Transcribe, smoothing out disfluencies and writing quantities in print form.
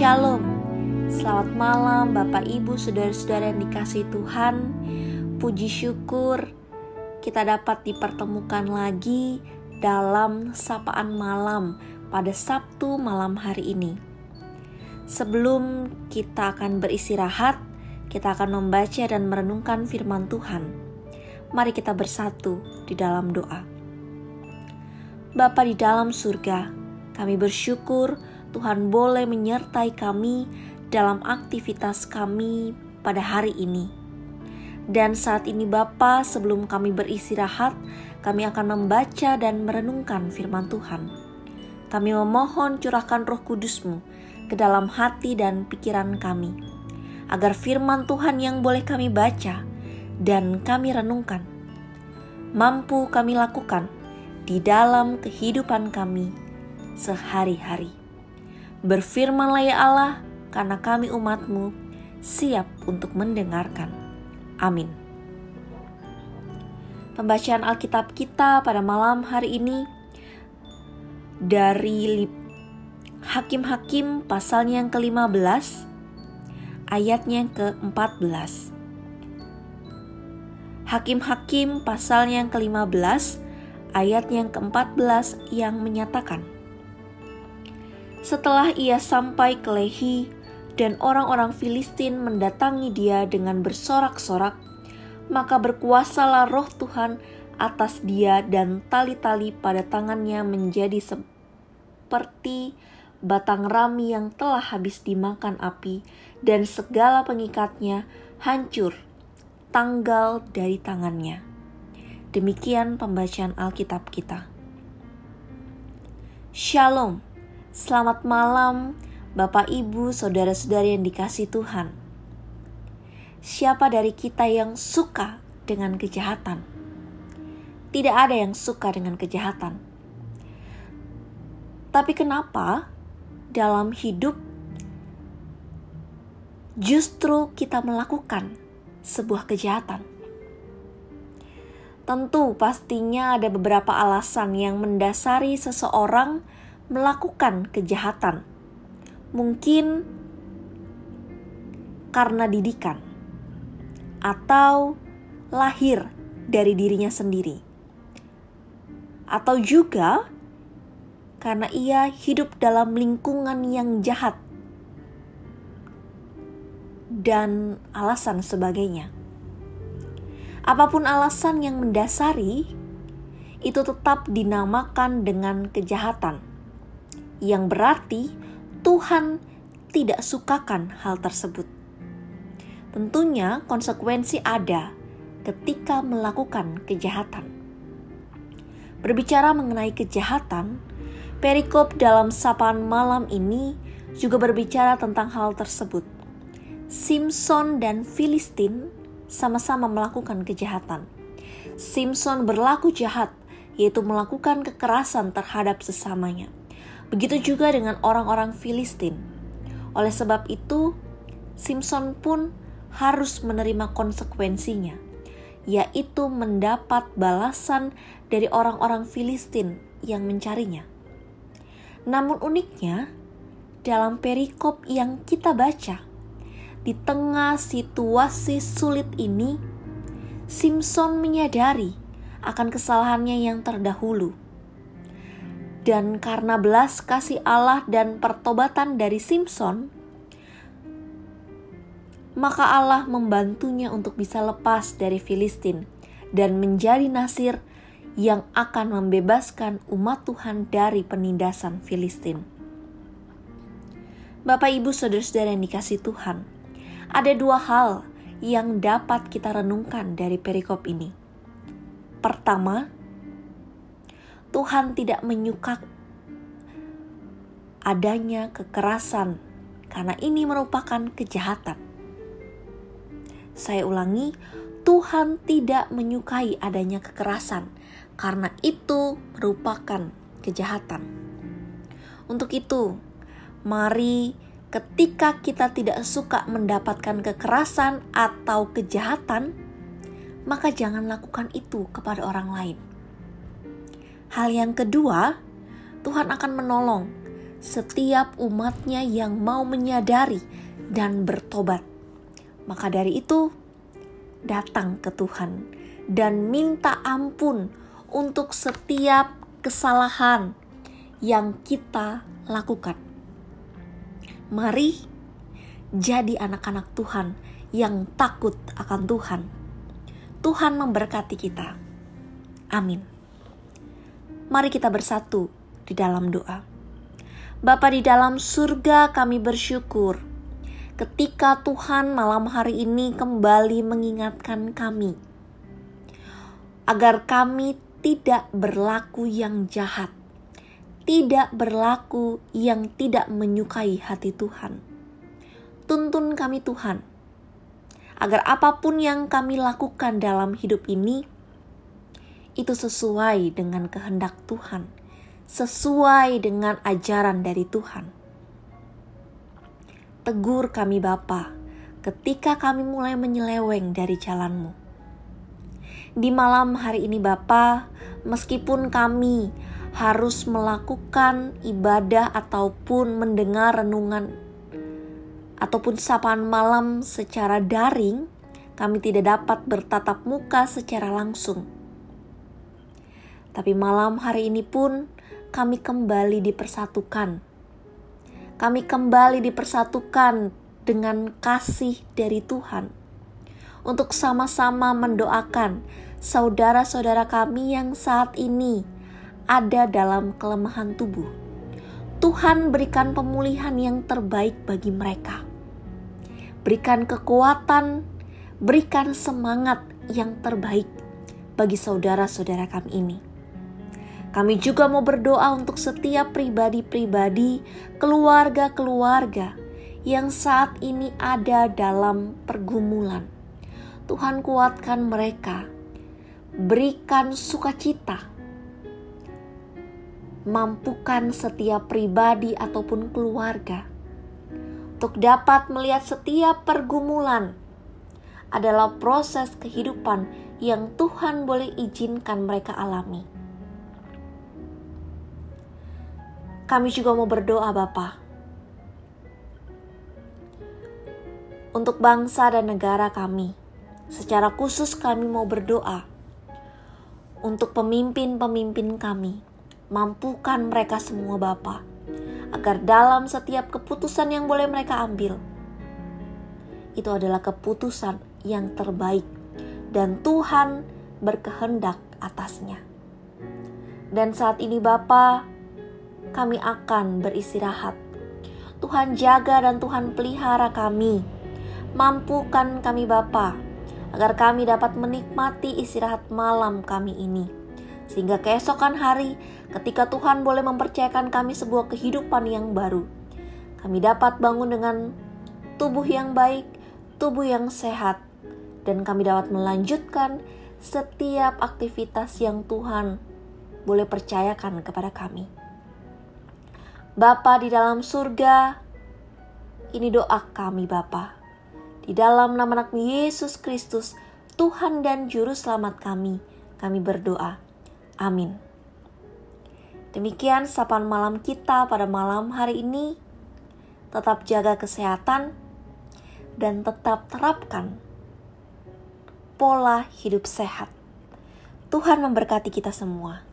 Shalom, selamat malam Bapak Ibu Saudara-saudara yang dikasihi Tuhan. Puji syukur kita dapat dipertemukan lagi dalam sapaan malam pada Sabtu malam hari ini. Sebelum kita akan beristirahat, kita akan membaca dan merenungkan firman Tuhan. Mari kita bersatu di dalam doa. Bapa di dalam surga, kami bersyukur Tuhan boleh menyertai kami dalam aktivitas kami pada hari ini. Dan saat ini Bapa, sebelum kami beristirahat, kami akan membaca dan merenungkan firman Tuhan. Kami memohon curahkan Roh Kudus-Mu ke dalam hati dan pikiran kami, agar firman Tuhan yang boleh kami baca dan kami renungkan, mampu kami lakukan di dalam kehidupan kami sehari-hari. Berfirmanlah ya Allah, karena kami umat-Mu siap untuk mendengarkan. Amin. Pembacaan Alkitab kita pada malam hari ini dari Hakim-Hakim pasalnya yang ke-15, ayatnya yang ke-14. Hakim-Hakim pasalnya yang ke-15, ayatnya yang ke-14 yang menyatakan, setelah ia sampai ke Lehi dan orang-orang Filistin mendatangi dia dengan bersorak-sorak, maka berkuasalah roh Tuhan atas dia dan tali-tali pada tangannya menjadi seperti batang rami yang telah habis dimakan api, dan segala pengikatnya hancur tanggal dari tangannya. Demikian pembacaan Alkitab kita. Shalom. Selamat malam Bapak Ibu Saudara-saudari yang dikasihi Tuhan. Siapa dari kita yang suka dengan kejahatan? Tidak ada yang suka dengan kejahatan. Tapi kenapa dalam hidup justru kita melakukan sebuah kejahatan? Tentu pastinya ada beberapa alasan yang mendasari seseorang melakukan kejahatan. Mungkin karena didikan atau lahir dari dirinya sendiri, atau juga karena ia hidup dalam lingkungan yang jahat dan alasan sebagainya. Apapun alasan yang mendasari, itu tetap dinamakan dengan kejahatan, yang berarti Tuhan tidak sukakan hal tersebut. Tentunya konsekuensi ada ketika melakukan kejahatan. Berbicara mengenai kejahatan, perikop dalam sapaan malam ini juga berbicara tentang hal tersebut. Simson dan Filistin sama-sama melakukan kejahatan. Simson berlaku jahat, yaitu melakukan kekerasan terhadap sesamanya. Begitu juga dengan orang-orang Filistin. Oleh sebab itu, Simson pun harus menerima konsekuensinya, yaitu mendapat balasan dari orang-orang Filistin yang mencarinya. Namun uniknya, dalam perikop yang kita baca, di tengah situasi sulit ini, Simson menyadari akan kesalahannya yang terdahulu. Dan karena belas kasih Allah dan pertobatan dari Simson, maka Allah membantunya untuk bisa lepas dari Filistin dan menjadi Nasir yang akan membebaskan umat Tuhan dari penindasan Filistin. Bapak Ibu Saudara-saudara yang dikasihi Tuhan, ada dua hal yang dapat kita renungkan dari perikop ini. Pertama, Tuhan tidak menyukai adanya kekerasan karena ini merupakan kejahatan. Saya ulangi, Tuhan tidak menyukai adanya kekerasan karena itu merupakan kejahatan. Untuk itu, mari ketika kita tidak suka mendapatkan kekerasan atau kejahatan, maka jangan lakukan itu kepada orang lain. Hal yang kedua, Tuhan akan menolong setiap umatnya yang mau menyadari dan bertobat. Maka dari itu, datang ke Tuhan dan minta ampun untuk setiap kesalahan yang kita lakukan. Mari jadi anak-anak Tuhan yang takut akan Tuhan. Tuhan memberkati kita. Amin. Mari kita bersatu di dalam doa. Bapa di dalam surga, kami bersyukur ketika Tuhan malam hari ini kembali mengingatkan kami agar kami tidak berlaku yang jahat, tidak berlaku yang tidak menyukai hati Tuhan. Tuntun kami Tuhan, agar apapun yang kami lakukan dalam hidup ini, itu sesuai dengan kehendak Tuhan, sesuai dengan ajaran dari Tuhan. Tegur kami Bapa, ketika kami mulai menyeleweng dari jalan-Mu. Di malam hari ini Bapa, meskipun kami harus melakukan ibadah ataupun mendengar renungan ataupun sapaan malam secara daring, kami tidak dapat bertatap muka secara langsung. Tapi malam hari ini pun kami kembali dipersatukan. Kami kembali dipersatukan dengan kasih dari Tuhan untuk sama-sama mendoakan saudara-saudara kami yang saat ini ada dalam kelemahan tubuh. Tuhan berikan pemulihan yang terbaik bagi mereka. Berikan kekuatan, berikan semangat yang terbaik bagi saudara-saudara kami ini. Kami juga mau berdoa untuk setiap pribadi-pribadi, keluarga-keluarga yang saat ini ada dalam pergumulan. Tuhan kuatkan mereka, berikan sukacita, mampukan setiap pribadi ataupun keluarga untuk dapat melihat setiap pergumulan adalah proses kehidupan yang Tuhan boleh izinkan mereka alami. Kami juga mau berdoa Bapa, untuk bangsa dan negara kami. Secara khusus kami mau berdoa untuk pemimpin-pemimpin kami. Mampukan mereka semua Bapa, agar dalam setiap keputusan yang boleh mereka ambil, itu adalah keputusan yang terbaik dan Tuhan berkehendak atasnya. Dan saat ini Bapa, kami akan beristirahat. Tuhan jaga dan Tuhan pelihara kami. Mampukan kami Bapa, agar kami dapat menikmati istirahat malam kami ini. Sehingga keesokan hari, ketika Tuhan boleh mempercayakan kami sebuah kehidupan yang baru, kami dapat bangun dengan tubuh yang baik, tubuh yang sehat, dan kami dapat melanjutkan setiap aktivitas yang Tuhan boleh percayakan kepada kami. Bapa di dalam surga, ini doa kami Bapa. Di dalam nama anak Yesus Kristus, Tuhan dan Juru Selamat kami berdoa. Amin. Demikian sapaan malam kita pada malam hari ini. Tetap jaga kesehatan dan tetap terapkan pola hidup sehat. Tuhan memberkati kita semua.